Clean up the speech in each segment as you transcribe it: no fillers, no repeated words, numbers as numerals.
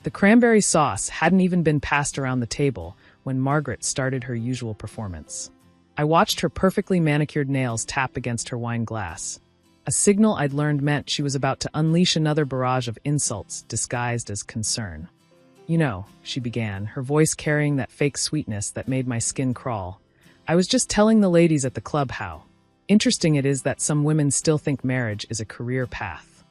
The cranberry sauce hadn't even been passed around the table when Margaret started her usual performance. I watched her perfectly manicured nails tap against her wine glass, a signal I'd learned meant she was about to unleash another barrage of insults disguised as concern. "You know," she began, her voice carrying that fake sweetness that made my skin crawl, "I was just telling the ladies at the club how interesting it is that some women still think marriage is a career path."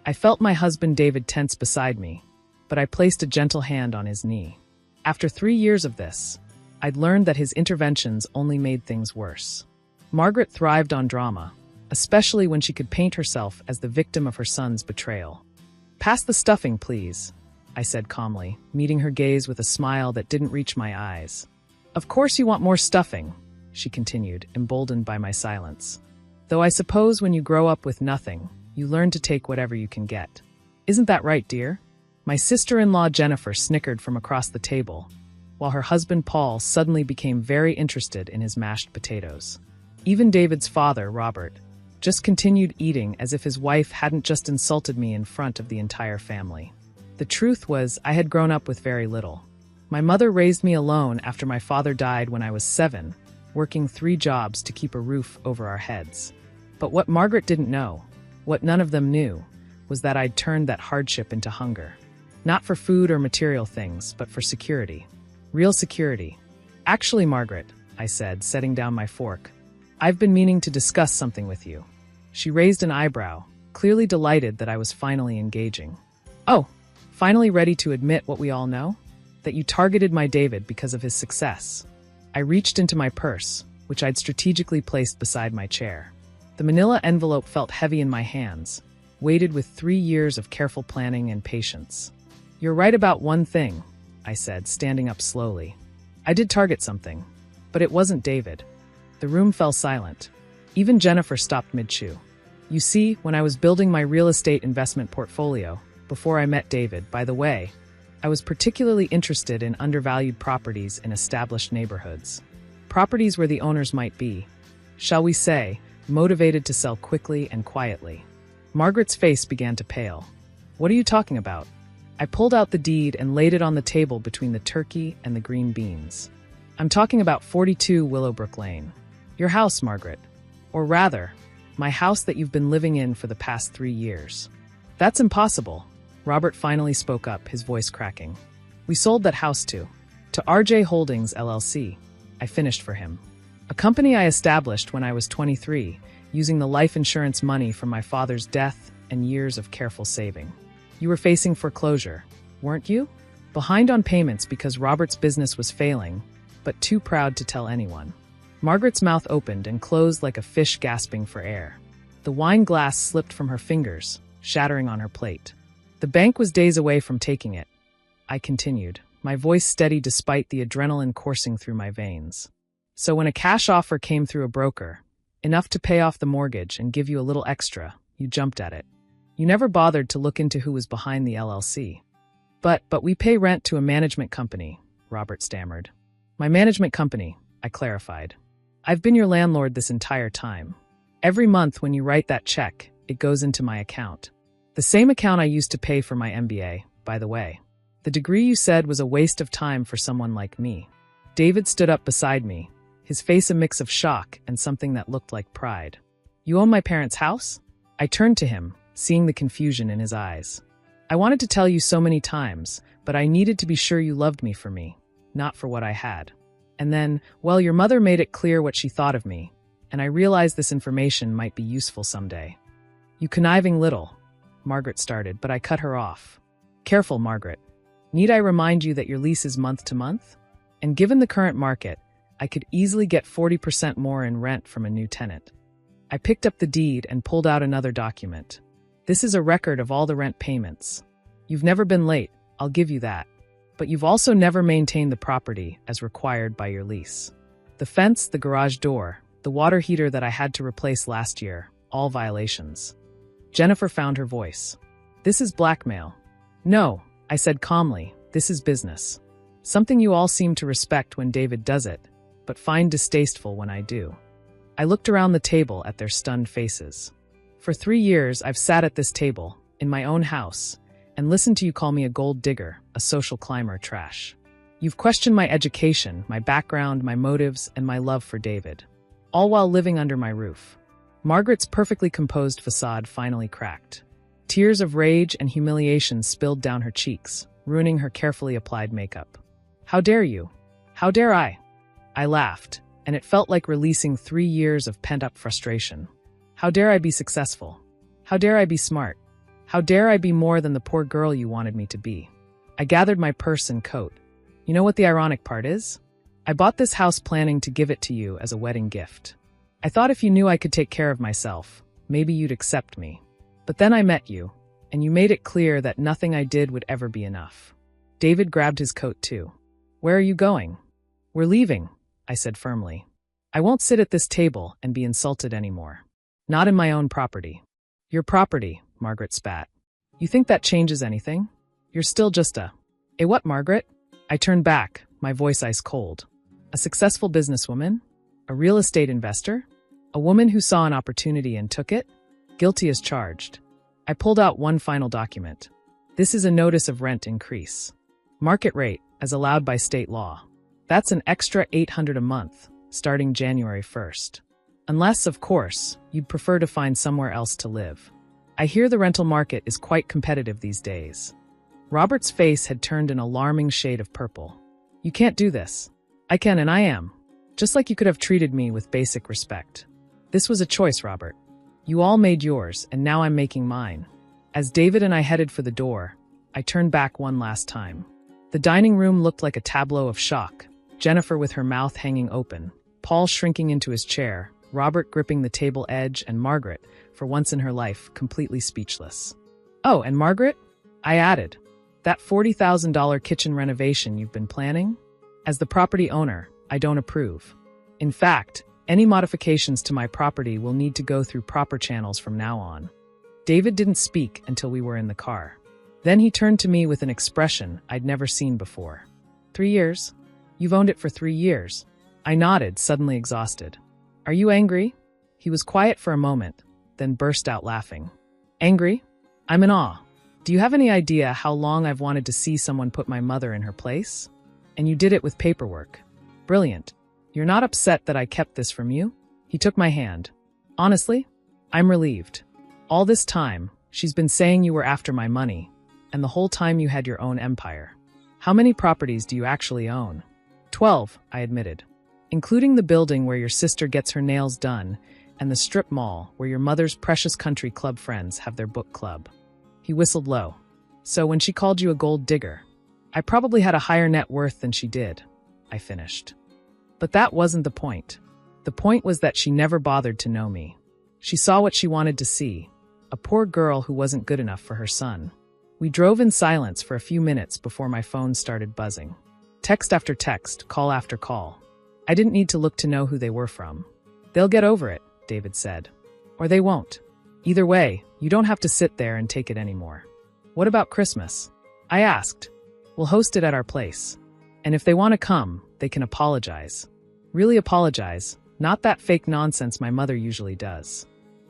I felt my husband David tense beside me, but I placed a gentle hand on his knee. After 3 years of this, I'd learned that his interventions only made things worse. Margaret thrived on drama, especially when she could paint herself as the victim of her son's betrayal. "Pass the stuffing, please," I said calmly, meeting her gaze with a smile that didn't reach my eyes. "Of course you want more stuffing," she continued, emboldened by my silence. "Though I suppose when you grow up with nothing, you learn to take whatever you can get. Isn't that right, dear?" My sister-in-law Jennifer snickered from across the table, while her husband Paul suddenly became very interested in his mashed potatoes. Even David's father, Robert, just continued eating as if his wife hadn't just insulted me in front of the entire family. The truth was, I had grown up with very little. My mother raised me alone after my father died when I was 7, working 3 jobs to keep a roof over our heads. But what Margaret didn't know, what none of them knew, was that I'd turned that hardship into hunger. Not for food or material things, but for security. Real security. "Actually, Margaret," I said, setting down my fork, "I've been meaning to discuss something with you." She raised an eyebrow, clearly delighted that I was finally engaging. "Oh, finally ready to admit what we all know? That you targeted my David because of his success." I reached into my purse, which I'd strategically placed beside my chair. The manila envelope felt heavy in my hands, weighted with 3 years of careful planning and patience. "You're right about one thing," I said, standing up slowly. "I did target something, but it wasn't David." The room fell silent. Even Jennifer stopped mid-chew. "You see, when I was building my real estate investment portfolio, before I met David, by the way, I was particularly interested in undervalued properties in established neighborhoods. Properties where the owners might be, shall we say, motivated to sell quickly and quietly." Margaret's face began to pale. "What are you talking about?" I pulled out the deed and laid it on the table between the turkey and the green beans. "I'm talking about 42 Willowbrook Lane. Your house, Margaret. Or rather, my house that you've been living in for the past 3 years." "That's impossible," Robert finally spoke up, his voice cracking. "We sold that house to RJ Holdings, LLC. I finished for him. A company I established when I was 23, using the life insurance money from my father's death and years of careful saving. You were facing foreclosure, weren't you? Behind on payments because Robert's business was failing, but too proud to tell anyone." Margaret's mouth opened and closed like a fish gasping for air. The wine glass slipped from her fingers, shattering on her plate. "The bank was days away from taking it," I continued, my voice steady despite the adrenaline coursing through my veins. "So when a cash offer came through a broker, enough to pay off the mortgage and give you a little extra, you jumped at it. You never bothered to look into who was behind the LLC. But we pay rent to a management company," Robert stammered. "My management company," I clarified. "I've been your landlord this entire time. Every month when you write that check, it goes into my account. The same account I used to pay for my MBA, by the way. The degree you said was a waste of time for someone like me." David stood up beside me, his face a mix of shock and something that looked like pride. "You own my parents' house?" I turned to him, seeing the confusion in his eyes. "I wanted to tell you so many times, but I needed to be sure you loved me for me, not for what I had. And then, well, your mother made it clear what she thought of me, and I realized this information might be useful someday." "You conniving little," Margaret started, but I cut her off. "Careful, Margaret. Need I remind you that your lease is month to month? And given the current market, I could easily get 40% more in rent from a new tenant." I picked up the deed and pulled out another document. "This is a record of all the rent payments. You've never been late, I'll give you that. But you've also never maintained the property as required by your lease. The fence, the garage door, the water heater that I had to replace last year, all violations." Jennifer found her voice. "This is blackmail." "No," I said calmly, "this is business. Something you all seem to respect when David does it, but find distasteful when I do." I looked around the table at their stunned faces. For 3 years, I've sat at this table, in my own house, And listen to you call me a gold digger, a social climber, trash. You've questioned my education, my background, my motives, and my love for David. All while living under my roof. Margaret's perfectly composed facade finally cracked. Tears of rage and humiliation spilled down her cheeks, ruining her carefully applied makeup. How dare you? How dare I? I laughed, and it felt like releasing 3 years of pent-up frustration. How dare I be successful? How dare I be smart? How dare I be more than the poor girl you wanted me to be? I gathered my purse and coat. You know what the ironic part is? I bought this house planning to give it to you as a wedding gift. I thought if you knew I could take care of myself, maybe you'd accept me. But then I met you, and you made it clear that nothing I did would ever be enough. David grabbed his coat too. Where are you going? We're leaving, I said firmly. I won't sit at this table and be insulted anymore. Not in my own property. Your property, Margaret spat. You think that changes anything? You're still just a what, Margaret? I turned back, my voice ice cold. A successful businesswoman? A real estate investor? A woman who saw an opportunity and took it? Guilty as charged. I pulled out one final document. This is a notice of rent increase. Market rate, as allowed by state law. That's an extra $800 a month, starting January 1st. Unless, of course, you'd prefer to find somewhere else to live. I hear the rental market is quite competitive these days. Robert's face had turned an alarming shade of purple. You can't do this. I can and I am. Just like you could have treated me with basic respect. This was a choice, Robert. You all made yours, and now I'm making mine. As David and I headed for the door, I turned back one last time. The dining room looked like a tableau of shock. Jennifer with her mouth hanging open, Paul shrinking into his chair, Robert gripping the table edge, and Margaret, for once in her life, completely speechless. Oh, and Margaret? I added. That $40,000 kitchen renovation you've been planning? As the property owner, I don't approve. In fact, any modifications to my property will need to go through proper channels from now on. David didn't speak until we were in the car. Then he turned to me with an expression I'd never seen before. 3 years? You've owned it for 3 years. I nodded, suddenly exhausted. Are you angry? He was quiet for a moment, then burst out laughing. Angry? I'm in awe. Do you have any idea how long I've wanted to see someone put my mother in her place? And you did it with paperwork. Brilliant. You're not upset that I kept this from you? He took my hand. Honestly, I'm relieved. All this time, she's been saying you were after my money, and the whole time you had your own empire. How many properties do you actually own? 12, I admitted, including the building where your sister gets her nails done and the strip mall where your mother's precious country club friends have their book club. He whistled low. So when she called you a gold digger, I probably had a higher net worth than she did, I finished. But that wasn't the point. The point was that she never bothered to know me. She saw what she wanted to see, a poor girl who wasn't good enough for her son. We drove in silence for a few minutes before my phone started buzzing. Text after text, call after call. I didn't need to look to know who they were from. They'll get over it, David said. Or they won't. Either way, you don't have to sit there and take it anymore. What about Christmas? I asked. We'll host it at our place. And if they want to come, they can apologize. Really apologize, not that fake nonsense my mother usually does.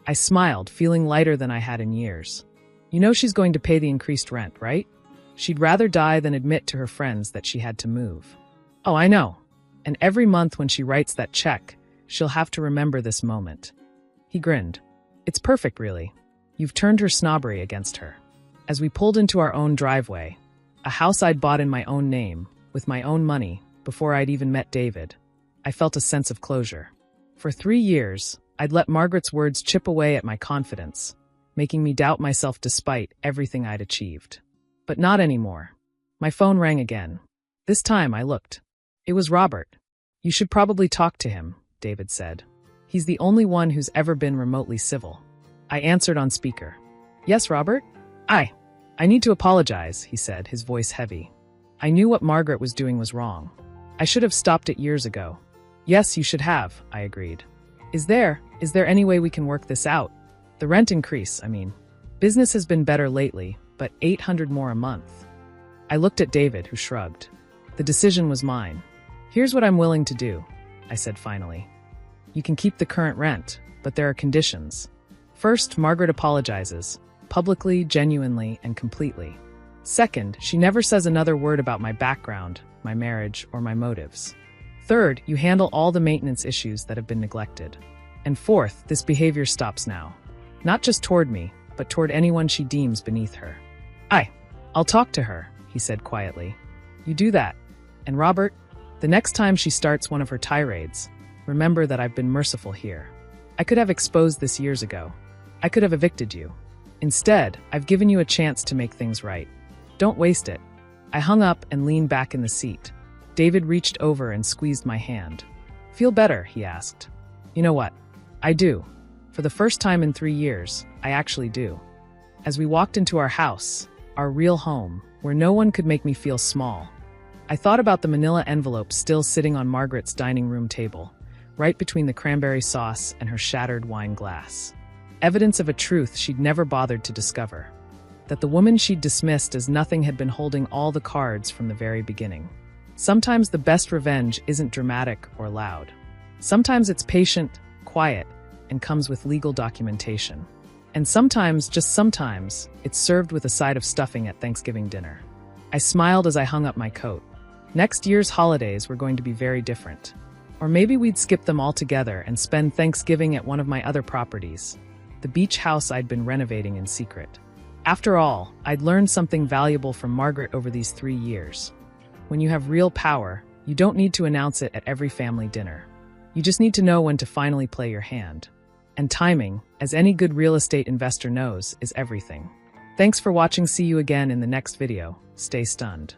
I smiled, feeling lighter than I had in years. You know she's going to pay the increased rent, right? She'd rather die than admit to her friends that she had to move. Oh, I know. And every month when she writes that check, she'll have to remember this moment. He grinned. It's perfect, really. You've turned her snobbery against her. As we pulled into our own driveway, a house I'd bought in my own name, with my own money, before I'd even met David, I felt a sense of closure. For 3 years, I'd let Margaret's words chip away at my confidence, making me doubt myself despite everything I'd achieved. But not anymore. My phone rang again. This time I looked. It was Robert. You should probably talk to him, David said. He's the only one who's ever been remotely civil. I answered on speaker. Yes, Robert? I need to apologize, he said, his voice heavy. I knew what Margaret was doing was wrong. I should have stopped it years ago. Yes, you should have, I agreed. Is there any way we can work this out? The rent increase, I mean. Business has been better lately, but $800 more a month. I looked at David, who shrugged. The decision was mine. Here's what I'm willing to do, I said finally. You can keep the current rent, but there are conditions. First, Margaret apologizes, publicly, genuinely, and completely. Second, she never says another word about my background, my marriage, or my motives. Third, you handle all the maintenance issues that have been neglected. And fourth, this behavior stops now. Not just toward me, but toward anyone she deems beneath her. I'll talk to her, he said quietly. You do that. And Robert, the next time she starts one of her tirades, remember that I've been merciful here. I could have exposed this years ago. I could have evicted you. Instead, I've given you a chance to make things right. Don't waste it. I hung up and leaned back in the seat. David reached over and squeezed my hand. Feel better, he asked. You know what? I do. For the first time in 3 years, I actually do. As we walked into our house, our real home, where no one could make me feel small, I thought about the manila envelope still sitting on Margaret's dining room table, right between the cranberry sauce and her shattered wine glass. Evidence of a truth she'd never bothered to discover. That the woman she'd dismissed as nothing had been holding all the cards from the very beginning. Sometimes the best revenge isn't dramatic or loud. Sometimes it's patient, quiet, and comes with legal documentation. And sometimes, just sometimes, it's served with a side of stuffing at Thanksgiving dinner. I smiled as I hung up my coat. Next year's holidays were going to be very different. Or maybe we'd skip them altogether and spend Thanksgiving at one of my other properties, the beach house I'd been renovating in secret. After all, I'd learned something valuable from Margaret over these 3 years. When you have real power, you don't need to announce it at every family dinner. You just need to know when to finally play your hand. And timing, as any good real estate investor knows, is everything. Thanks for watching. See you again in the next video. Stay stunned.